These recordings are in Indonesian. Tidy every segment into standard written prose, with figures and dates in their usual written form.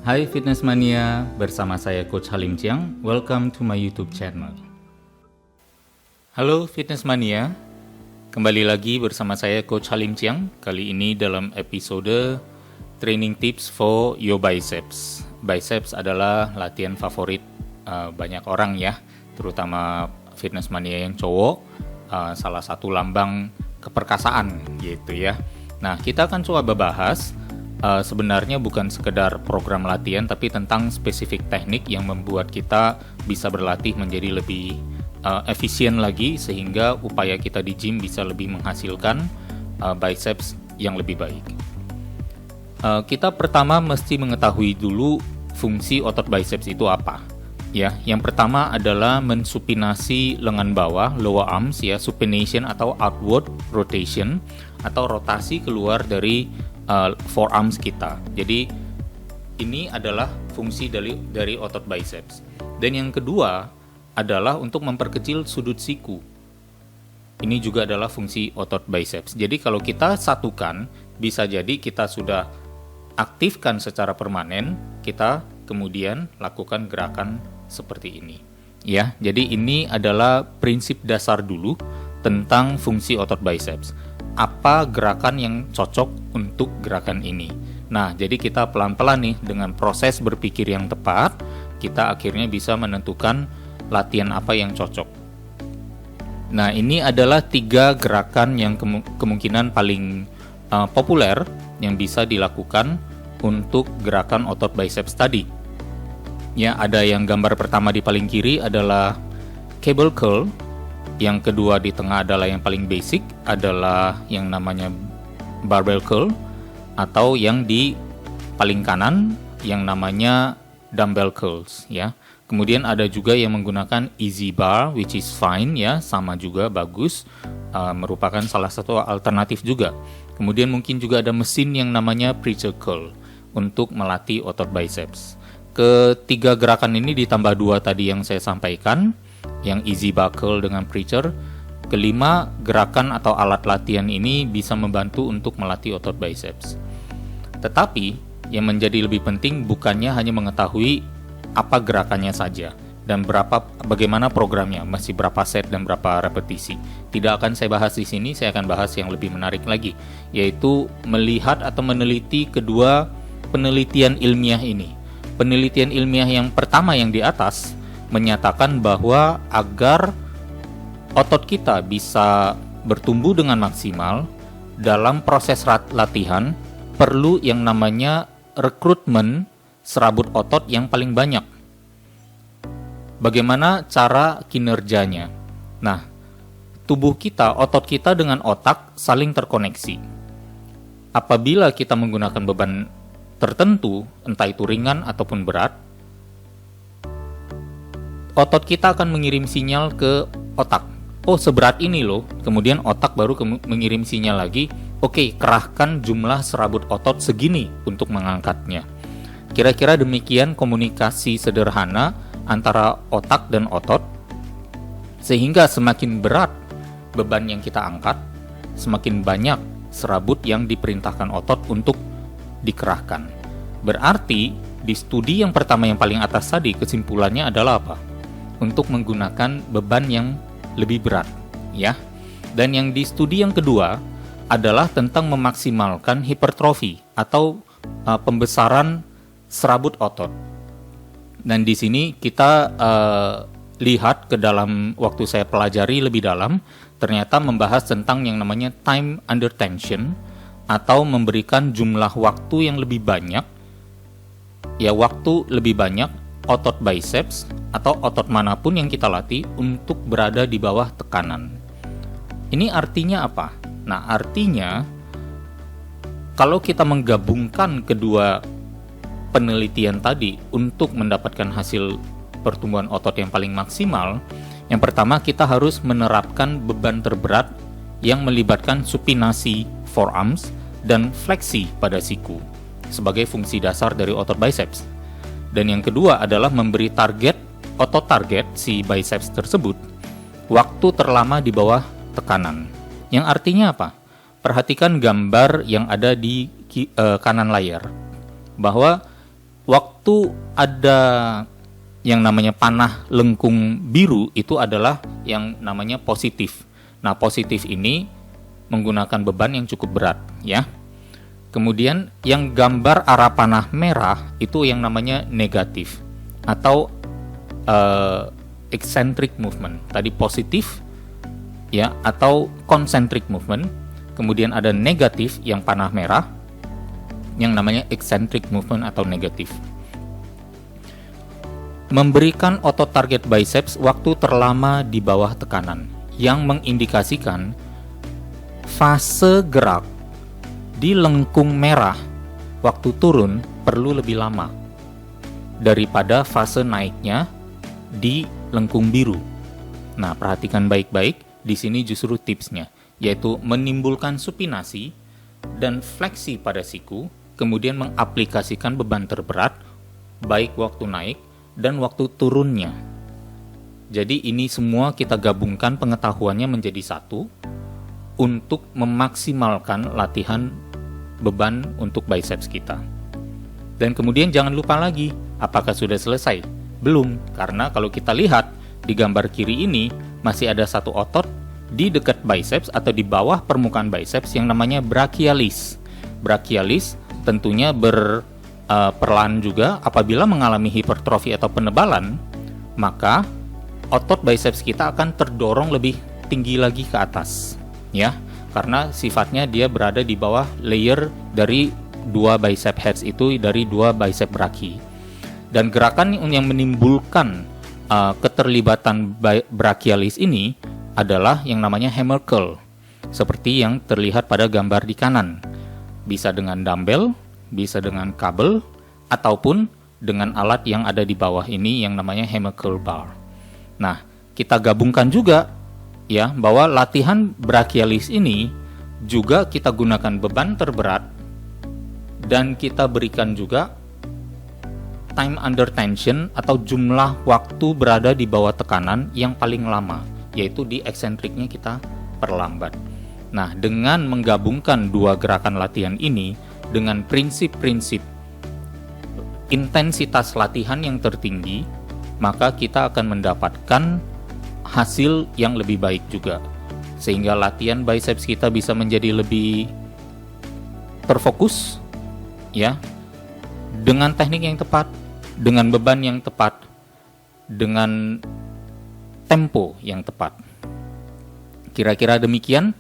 Hai Fitness Mania, bersama saya Coach Halim Chiang. Welcome to my YouTube channel. Halo Fitness Mania, kembali lagi bersama saya Coach Halim Chiang. Kali ini dalam episode Training Tips for Your Biceps. Biceps adalah latihan favorit banyak orang ya, terutama Fitness Mania yang cowok. Salah satu lambang keperkasaan gitu ya. Nah, kita akan coba bahas sebenarnya bukan sekedar program latihan, tapi tentang spesifik teknik yang membuat kita bisa berlatih menjadi lebih efisien lagi, sehingga upaya kita di gym bisa lebih menghasilkan biceps yang lebih baik. Kita pertama mesti mengetahui dulu fungsi otot biceps itu apa. Ya, yang pertama adalah mensupinasi lengan bawah, lower arms ya, supination atau outward rotation atau rotasi keluar dari forearms kita. Jadi ini adalah fungsi dari otot biceps. Dan yang kedua adalah untuk memperkecil sudut siku. Ini juga adalah fungsi otot biceps. Jadi kalau kita satukan, bisa jadi kita sudah aktifkan secara permanen, kita kemudian lakukan gerakan seperti ini. Ya, jadi ini adalah prinsip dasar dulu tentang fungsi otot biceps. Apa gerakan yang cocok untuk gerakan ini. Nah, jadi kita pelan-pelan nih dengan proses berpikir yang tepat, kita akhirnya bisa menentukan latihan apa yang cocok. Nah, ini adalah 3 gerakan yang kemungkinan paling populer yang bisa dilakukan untuk gerakan otot biceps tadi. Ya, ada yang gambar pertama di paling kiri adalah cable curl. Yang kedua di tengah adalah yang paling basic, adalah yang namanya barbell curl, atau yang di paling kanan yang namanya dumbbell curls ya. Kemudian ada juga yang menggunakan easy bar, which is fine ya, sama juga bagus, merupakan salah satu alternatif juga. Kemudian mungkin juga ada mesin yang namanya preacher curl untuk melatih otot biceps. Ketiga gerakan ini ditambah 2 tadi yang saya sampaikan, yang easy bar curl dengan preacher. Kelima, gerakan atau alat latihan ini bisa membantu untuk melatih otot biceps. Tetapi yang menjadi lebih penting bukannya hanya mengetahui apa gerakannya saja dan bagaimana programnya, masih berapa set dan berapa repetisi. Tidak akan saya bahas di sini, saya akan bahas yang lebih menarik lagi, yaitu melihat atau meneliti kedua penelitian ilmiah ini. Penelitian ilmiah yang pertama yang di atas menyatakan bahwa agar otot kita bisa bertumbuh dengan maksimal dalam proses latihan perlu yang namanya rekrutmen serabut otot yang paling banyak. Bagaimana cara kinerjanya? Nah, tubuh kita, otot kita dengan otak saling terkoneksi. Apabila kita menggunakan beban tertentu, entah itu ringan ataupun berat, otot kita akan mengirim sinyal ke otak. Oh, seberat ini loh. Kemudian otak baru mengirim sinyal lagi. Oke, kerahkan jumlah serabut otot segini untuk mengangkatnya. Kira-kira demikian komunikasi sederhana antara otak dan otot. Sehingga semakin berat beban yang kita angkat, semakin banyak serabut yang diperintahkan otot untuk dikerahkan. Berarti di studi yang pertama yang paling atas tadi, kesimpulannya adalah apa? Untuk menggunakan beban yang lebih berat ya. Dan yang di studi yang kedua adalah tentang memaksimalkan hipertrofi atau pembesaran serabut otot. Dan di sini kita lihat ke dalam, waktu saya pelajari lebih dalam, ternyata membahas tentang yang namanya time under tension, atau memberikan jumlah waktu yang lebih banyak ya, waktu lebih banyak otot biceps atau otot manapun yang kita latih untuk berada di bawah tekanan. Ini artinya apa? Nah, artinya kalau kita menggabungkan kedua penelitian tadi untuk mendapatkan hasil pertumbuhan otot yang paling maksimal, yang pertama kita harus menerapkan beban terberat yang melibatkan supinasi forearms dan fleksi pada siku sebagai fungsi dasar dari otot biceps. Dan yang kedua adalah memberi otot target si biceps tersebut waktu terlama di bawah tekanan. Yang artinya apa? Perhatikan gambar yang ada di kanan layar, bahwa waktu ada yang namanya panah lengkung biru itu adalah yang namanya positif. Nah, positif ini menggunakan beban yang cukup berat, ya. Kemudian yang gambar arah panah merah itu yang namanya negatif atau eccentric movement. Tadi positif, ya, atau concentric movement. Kemudian ada negatif yang panah merah, yang namanya eccentric movement atau negatif. Memberikan otot target biceps waktu terlama di bawah tekanan, yang mengindikasikan fase gerak di lengkung merah waktu turun perlu lebih lama daripada fase naiknya di lengkung biru. Nah, perhatikan baik-baik, di sini justru tipsnya, yaitu menimbulkan supinasi dan fleksi pada siku, kemudian mengaplikasikan beban terberat baik waktu naik dan waktu turunnya. Jadi ini semua kita gabungkan pengetahuannya menjadi satu untuk memaksimalkan latihan beban untuk biceps kita. Dan kemudian jangan lupa lagi, apakah sudah selesai? Belum, karena kalau kita lihat di gambar kiri ini masih ada satu otot di dekat biceps atau di bawah permukaan biceps yang namanya brachialis. Brachialis tentunya berperan juga apabila mengalami hipertrofi atau penebalan, maka otot biceps kita akan terdorong lebih tinggi lagi ke atas, ya, karena sifatnya dia berada di bawah layer dari dua bicep heads itu, dari dua bicep brachii. Dan gerakan yang menimbulkan keterlibatan brachialis ini adalah yang namanya hammer curl, seperti yang terlihat pada gambar di kanan. Bisa dengan dumbbell, bisa dengan kabel, ataupun dengan alat yang ada di bawah ini yang namanya hammer curl bar. Nah, kita gabungkan juga, ya, bahwa latihan brachialis ini juga kita gunakan beban terberat dan kita berikan juga time under tension atau jumlah waktu berada di bawah tekanan yang paling lama, yaitu di eksentriknya kita perlambat. Nah, dengan menggabungkan dua gerakan latihan ini dengan prinsip-prinsip intensitas latihan yang tertinggi, maka kita akan mendapatkan hasil yang lebih baik juga. Sehingga latihan biceps kita bisa menjadi lebih terfokus, ya, dengan teknik yang tepat, dengan beban yang tepat, dengan tempo yang tepat. Kira-kira demikian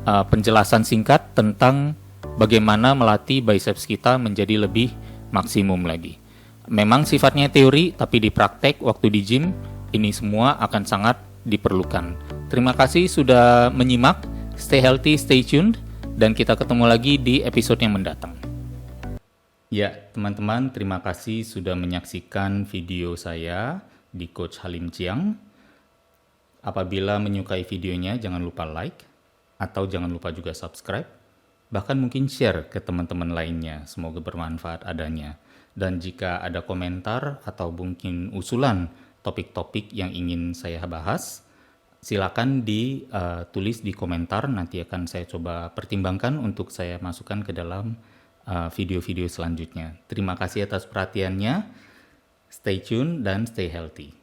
penjelasan singkat tentang bagaimana melatih biceps kita menjadi lebih maksimum lagi. Memang sifatnya teori, tapi di praktek waktu di gym ini semua akan sangat diperlukan. Terima kasih sudah menyimak. Stay healthy, stay tuned, dan kita ketemu lagi di episode yang mendatang. Ya, teman-teman, terima kasih sudah menyaksikan video saya di Coach Halim Chiang. Apabila menyukai videonya, jangan lupa like, atau jangan lupa juga subscribe, bahkan mungkin share ke teman-teman lainnya, semoga bermanfaat adanya. Dan jika ada komentar atau mungkin usulan topik-topik yang ingin saya bahas, silakan ditulis di komentar, nanti akan saya coba pertimbangkan untuk saya masukkan ke dalam video-video selanjutnya. Terima kasih atas perhatiannya, stay tune dan stay healthy.